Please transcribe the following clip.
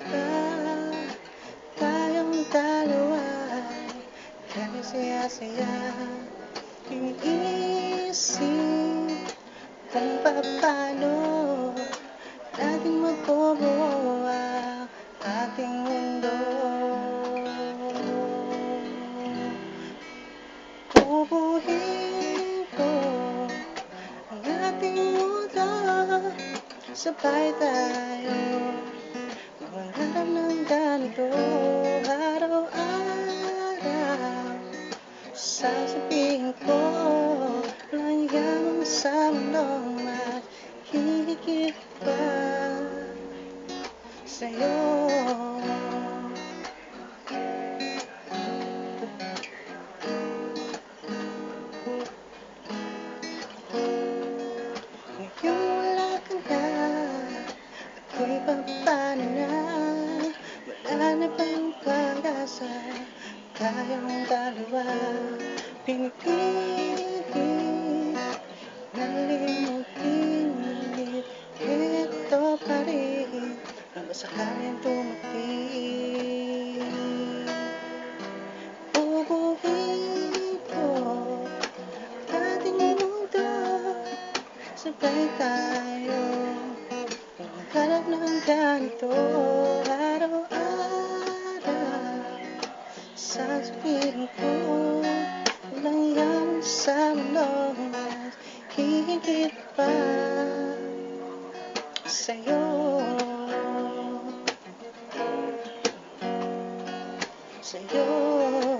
ba tayong dalawa'y saya-saya? Iniisip kung paano natin mabubuo ang ating mundo. Bubuhin ko ang ating mundo, sabay tayo mangarap ng ganito. Araw-araw sasabihin ko, walang yaman sa mundong mas hihigit pa sa'yo. Ngayong wala ka na, ako'y papaano na? Wala na bang pag-asa? Tayong dalawa, pinipilit nalimutin, ngunit ito pa rin ang masakaling dumating. Bubuhin ko ating mundo, sabay tayo maghanap ng ganito. Araw-araw sasabihin ko, walang yaman sa mundo mas hihigit pa sa'yo. Sa'yo.